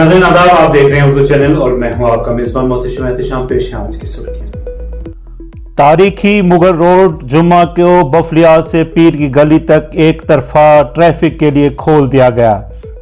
नाज़रीन आदाब, आप देख रहे हैं उर्दू चैनल और मैं हूं आपका मेजबान मोहतशिम एहतशाम। पेश है आज की सुर्खियां। तारीखी मुगल रोड जुम्मा को बफलिया से पीर की गली तक एक तरफा ट्रैफिक के लिए खोल दिया गया।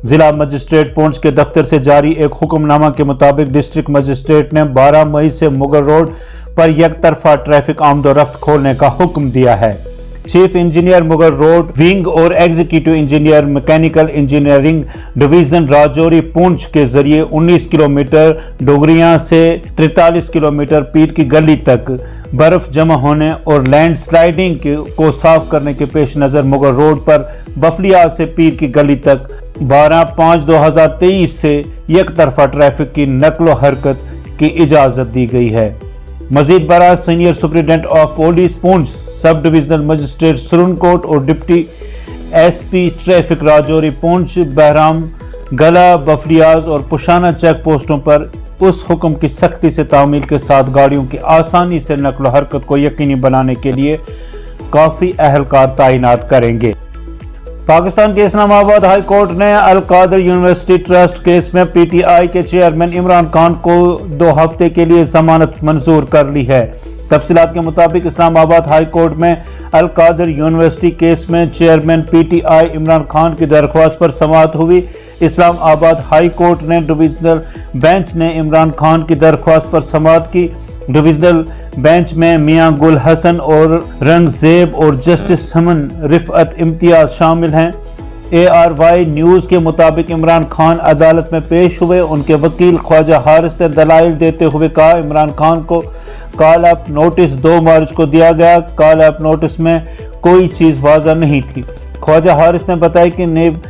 जिला मजिस्ट्रेट पुंछ के दफ्तर से जारी एक हुक्मनामा के मुताबिक डिस्ट्रिक्ट मजिस्ट्रेट ने 12 मई से मुगल रोड पर एक तरफा ट्रैफिक आमदोरफ्त खोलने का हुक्म दिया है। Chief engineer Mughal road wing और executive engineer mechanical engineering division Rajouri Poonch के जरिए 19 किलोमीटर डोगरिया से 43 किलोमीटर पीर की गली तक बर्फ जमा होने और लैंड स्लाइडिंग को साफ करने के पेश नज़र मुगल रोड पर बफलिया से पीर की गली तक 12/5/2023 से एक तरफा ट्रैफिक की नकलो हरकत की इजाज़त दी गई है। मजीद बरा senior superintendent of police Poonch, sub divisional magistrate Surankote और deputy SP traffic Rajouri Poonch, Bahram Gala, Buffliaz और पुशाना चेक पोस्टों पर उस हुक्म की सख्ती से तामील के साथ गाड़ियों की आसानी से नकलो हरकत को यकीनी बनाने के लिए काफ़ी अहलकार तैनात करेंगे। पाकिस्तान के इस्लामाबाद हाई कोर्ट ने अल कादर यूनिवर्सिटी ट्रस्ट केस में पीटीआई के चेयरमैन इमरान खान को 2 हफ्ते के लिए जमानत मंजूर कर ली है। तफसीलात के मुताबिक इस्लामाबाद हाई कोर्ट में अल कादर यूनिवर्सिटी केस में चेयरमैन पीटीआई इमरान खान की दरख्वास्त पर समाअत हुई। इस्लामाबाद हाई कोर्ट ने डिविजनल बेंच ने इमरान खान की दरख्वास्त पर समाअत की। डिविजनल बेंच में मियां गुल हसन और रंगजेब और जस्टिस हमन रिफअत इम्तियाज शामिल हैं। ARY न्यूज़ के मुताबिक इमरान खान अदालत में पेश हुए। उनके वकील ख्वाजा हारिस ने दलाइल देते हुए कहा, इमरान खान को कॉल अप नोटिस 2 मार्च को दिया गया। कॉल अप नोटिस में कोई चीज़ वाज़ा नहीं थी। ख्वाजा हारिस ने बताया कि नेब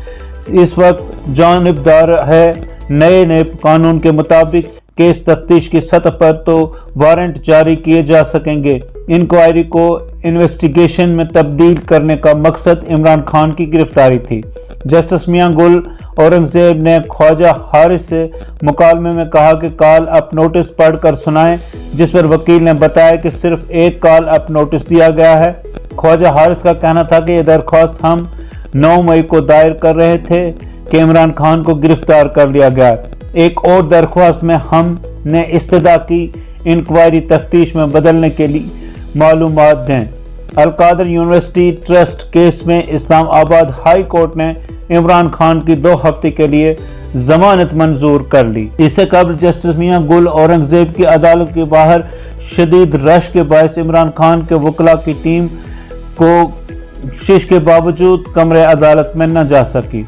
इस वक्त जानिबदार है। नए नेब कानून के मुताबिक केस तफ्तीश की सतह पर तो वारंट जारी किए जा सकेंगे। इंक्वायरी को इन्वेस्टिगेशन में तब्दील करने का मकसद इमरान खान की गिरफ्तारी थी। जस्टिस मियां गुल औरंगजेब ने ख्वाजा हारिस से मुकालमे में कहा कि कॉल अप नोटिस पढ़कर सुनाएं, जिस पर वकील ने बताया कि सिर्फ एक कॉल अप नोटिस दिया गया है। ख्वाजा हारिस का कहना था कि यह दरख्वास्त हम 9 मई को दायर कर रहे थे कि इमरान खान को गिरफ्तार कर लिया गया। एक और दरख्वास्त में हमने इस्तदा की इंक्वायरी तफ्तीश में बदलने के लिए मालूमात दें। अल कादर यूनिवर्सिटी ट्रस्ट केस में इस्लामाबाद हाई कोर्ट ने इमरान खान की 2 हफ्ते के लिए जमानत मंजूर कर ली। इससे कबल जस्टिस मियां गुल औरंगजेब की अदालत के बाहर शदीद रश के बायस इमरान खान के वकला की टीम को कोशिश के बावजूद कमरे अदालत में न जा सकी।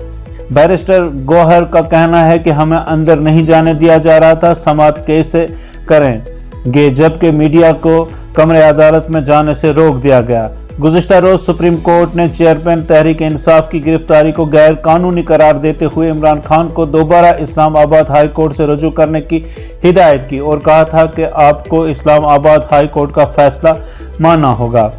बैरिस्टर गौहर का कहना है कि हमें अंदर नहीं जाने दिया जा रहा था, समाअत कैसे करेंगे, जबकि मीडिया को कमरे अदालत में जाने से रोक दिया गया। गुज़िश्ता रोज सुप्रीम कोर्ट ने चेयरमैन तहरीक इंसाफ की गिरफ्तारी को गैर कानूनी करार देते हुए इमरान खान को दोबारा इस्लामाबाद हाई कोर्ट से रजू करने की हिदायत की और कहा था कि आपको इस्लामाबाद हाई कोर्ट का फैसला मानना होगा।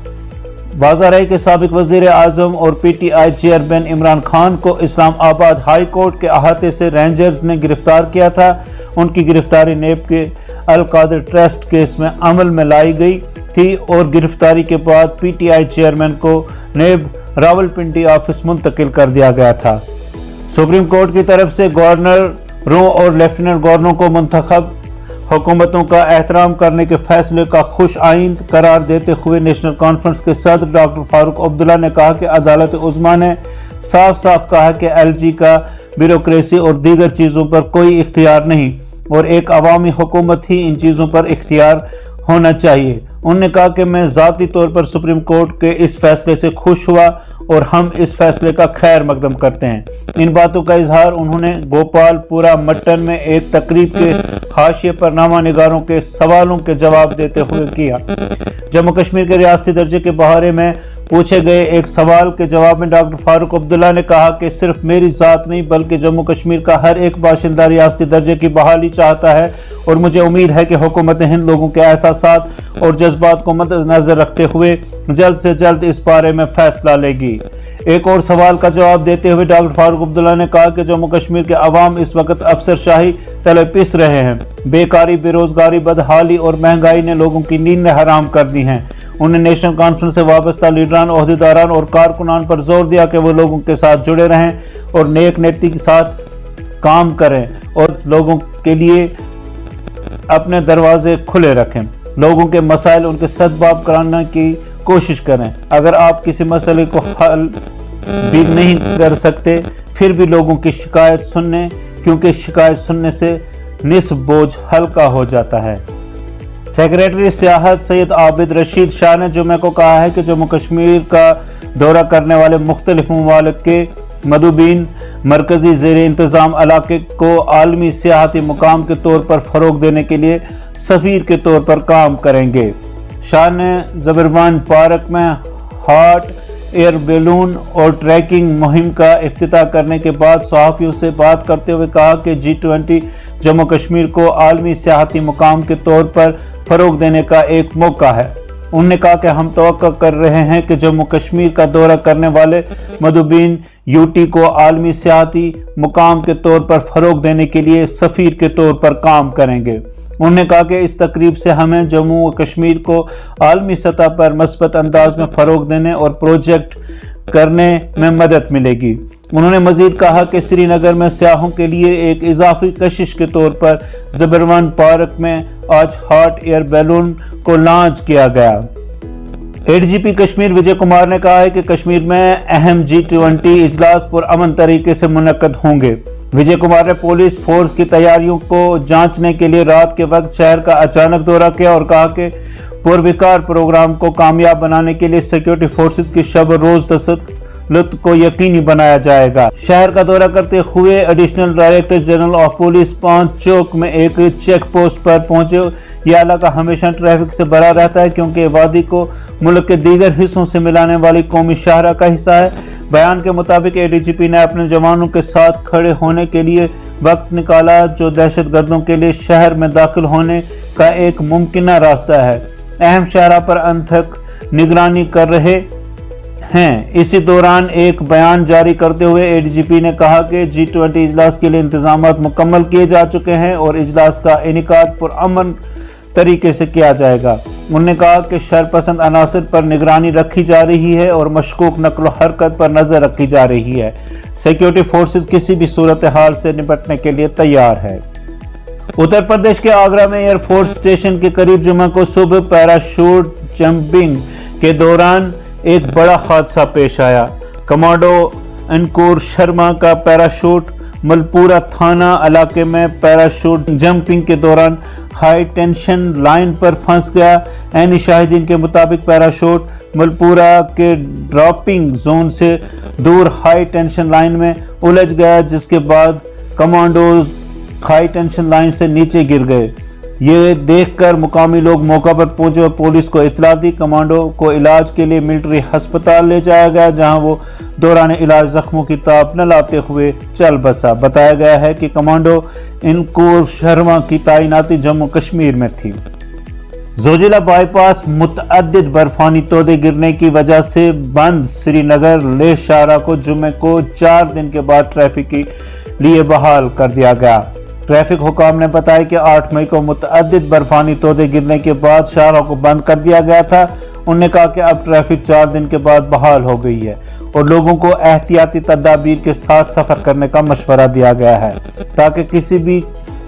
वाज़ा रहे कि साबिक वज़ीर आज़म और पीटीआई चेयरमैन इमरान खान को इस्लामाबाद हाई कोर्ट के अहाते से रेंजर्स ने गिरफ्तार किया था। उनकी गिरफ्तारी नेब के अल कादर ट्रस्ट केस में अमल में लाई गई थी और गिरफ्तारी के बाद पीटीआई चेयरमैन को नेब रावलपिंडी ऑफिस मुंतकिल कर दिया गया था। सुप्रीम कोर्ट की तरफ से गवर्नरों और लेफ्टिनेंट गवर्नरों को मुंतखब हुकूमतों का एहतराम करने के फैसले का खुश आइंद करार देते हुए नेशनल कॉन्फ्रेंस के सदर डॉक्टर फारूक अब्दुल्ला ने कहा कि अदालत उज़्मा ने साफ साफ कहा कि LG का ब्यूरोक्रेसी और दीगर चीज़ों पर कोई इख्तियार नहीं और एक अवामी हुकूमत ही इन चीज़ों पर इख्तियार होना चाहिए। उन्होंने कहा कि मैं ज़ाती तौर पर सुप्रीम कोर्ट के इस फैसले से खुश हुआ और हम इस फैसले का खैर मकदम करते हैं। इन बातों का इजहार उन्होंने गोपालपुरा मट्टन में एक तकरीब के हाशिए पर नामा निगारों के सवालों के जवाब देते हुए किया। जम्मू कश्मीर के रियासती दर्जे के बारे में पूछे गए एक सवाल के जवाब में डॉक्टर फारूक अब्दुल्ला ने कहा कि सिर्फ मेरी ज़ात नहीं बल्कि जम्मू कश्मीर का हर एक बाशिंदा रियासती दर्जे की बहाली चाहता है और मुझे उम्मीद है कि हुकूमत हिंद लोगों के एहसासात और जज्बात को मद्देनजर रखते हुए जल्द से जल्द इस बारे में फैसला लेगी। एक और सवाल का जवाब देते हुए डॉक्टर फारूक अब्दुल्ला ने कहा कि जम्मू कश्मीर के अवाम इस वक्त अफसरशाही तले पिस रहे हैं। बेकारी, बेरोजगारी, बदहाली और महंगाई ने लोगों की नींदें हराम कर दी हैं। उन्होंने नेशनल कॉन्फ्रेंस से वाबस्ता लीडरान, ओहदेदारान और कारकुनान पर जोर दिया कि वो लोगों के साथ जुड़े रहें और नेक नीति के साथ काम करें और लोगों के लिए अपने दरवाजे खुले रखें। लोगों के मसाइल उनके सद्भाव कराने की कोशिश करें। अगर आप किसी मसले को हल भी नहीं कर सकते फिर भी लोगों की शिकायत सुनने, क्योंकि शिकायत सुनने से निस्फ बोझ हल्का हो जाता है। सेक्रेटरी सियाहत सैयद आबिद रशीद शाह ने जुमे को कहा है कि जम्मू कश्मीर का दौरा करने वाले मुख्तलिफ ममालिक के मदूबीन मरकजी ज़ेर इंतज़ाम इलाके को आलमी सियाहती मुकाम के तौर पर फ़रोग देने के लिए सफ़ीर के तौर पर काम करेंगे। शाह ने ज़बरवान पार्क में हॉट एयर बैलून और ट्रैकिंग मुहिम का इफ्तिताह करने के बाद सहाफ़ियों से बात करते हुए कहा कि G20 जम्मू कश्मीर को आलमी सियाहती मुकाम के तौर पर फ़रोग देने का एक मौका है। उन्होंने कहा कि हम तवक्को कर रहे हैं कि जम्मू कश्मीर का दौरा करने वाले मदूबीन यूटी को आलमी सियाहती मुकाम के तौर पर फ़रोग देने के लिए सफ़ीर के तौर पर काम करेंगे। उन्होंने कहा कि इस तकरीब से हमें जम्मू व कश्मीर को आलमी सतह पर मस्बत अंदाज में फ़रोग देने और प्रोजेक्ट करने में मदद मिलेगी। उन्होंने मजीद कहा कि श्रीनगर में सियाहों के लिए एक इजाफी कशिश के तौर पर ज़बरवान पार्क में आज हॉट एयर बैलून को लॉन्च किया गया। एडीजीपी कश्मीर विजय कुमार ने कहा है कि कश्मीर में अहम G20 इजलास पुरअमन तरीके से मुनक्कद होंगे। विजय कुमार ने पुलिस फोर्स की तैयारियों को जांचने के लिए रात के वक्त शहर का अचानक दौरा किया और कहा कि पुरविकार प्रोग्राम को कामयाब बनाने के लिए सिक्योरिटी फोर्सेस की शब रोज तसल्लुत को यकीनी बनाया जाएगा। शहर का दौरा करते हुए additional director general of police पांच चौक में एक चेक पोस्ट पर पहुंचे। यह इलाका हमेशा ट्रैफिक से भरा रहता है क्योंकि वादी को मुल्क के दीगर हिस्सों से मिलाने वाली कौमी शाहरा का हिस्सा है। बयान के मुताबिक एडीजीपी ने अपने जवानों के साथ खड़े होने के लिए वक्त निकाला जो दहशतगर्दों के लिए शहर में दाखिल होने का एक मुमकिन रास्ता है। अहम शाहरा पर अनथक निगरानी कर रहे हैं। इसी दौरान एक बयान जारी करते हुए एडीजीपी ने कहा कि G20 इजलास के लिए इंतजामात मुकम्मल किए जा चुके हैं और इजलास का इनेकाद पुरअमन तरीके से किया जाएगा। उन्होंने कहा कि शरपसंद अनासर पर निगरानी रखी जा रही है और मशकूक नक्ल हरकत पर नजर रखी जा रही है। सिक्योरिटी फोर्सेस किसी भी सूरत हाल से निपटने के लिए तैयार है। उत्तर प्रदेश के आगरा में एयरफोर्स स्टेशन के करीब जुमा को सुबह पैराशूट जंपिंग के दौरान एक बड़ा हादसा पेश आया। कमांडो अंकुर शर्मा का पैराशूट मलपुरा थाना इलाके में पैराशूट जंपिंग के दौरान हाई टेंशन लाइन पर फंस गया। ऐनी शाहिदीन के मुताबिक पैराशूट मलपुरा के ड्रॉपिंग जोन से दूर हाई टेंशन लाइन में उलझ गया, जिसके बाद कमांडोज हाई टेंशन लाइन से नीचे गिर गए। ये देखकर मुकामी लोग मौका पर पहुंचे और पुलिस को इत्तला दी। कमांडो को इलाज के लिए मिलिट्री अस्पताल ले जाया गया, जहां वो दौरान इलाज जख्मों की ताप न लाते हुए चल बसा। बताया गया है कि कमांडो अंकुर शर्मा की तैनाती जम्मू कश्मीर में थी। जोजिला बाईपास मुतअद्दिद बर्फानी तोदे गिरने की वजह से बंद श्रीनगर लेह शाहरा को जुमे को 4 दिन के बाद ट्रैफिक के लिए बहाल कर दिया गया। ट्रैफिक हुकाम ने बताया कि 8 मई को मुतअद्दिद बर्फानी तोदे गिरने के बाद शाहरा को बंद कर दिया गया था। उन्होंने कहा कि अब ट्रैफिक 4 दिन के बाद बहाल हो गई है और लोगों को एहतियाती तदाबीर के साथ सफर करने का मशवरा दिया गया है ताकि किसी भी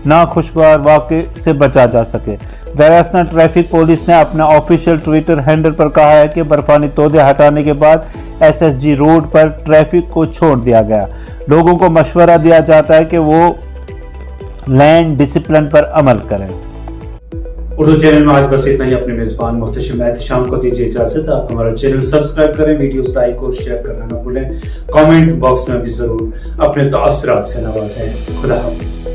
नाखुशगवार वाक़े से बचा जा सके। दरअसल ट्रैफिक पुलिस ने अपने ऑफिशियल ट्विटर हैंडल पर कहा है कि बर्फानी तोदे हटाने के बाद SSG रोड पर ट्रैफिक को छोड़ दिया गया। लोगों को मशवरा दिया जाता है कि वो लैंड डिसिप्लिन पर अमल करें। उर्दू चैनल में आज बस इतना ही। अपने मेजबान मुहतशिम एहतिशाम को दीजिए इजाजत। आप हमारा चैनल सब्सक्राइब करें, वीडियोस लाइक और शेयर करना न भूलें। कमेंट बॉक्स में भी जरूर अपने तासुरात से नवाजें। खुदा हाफिज़।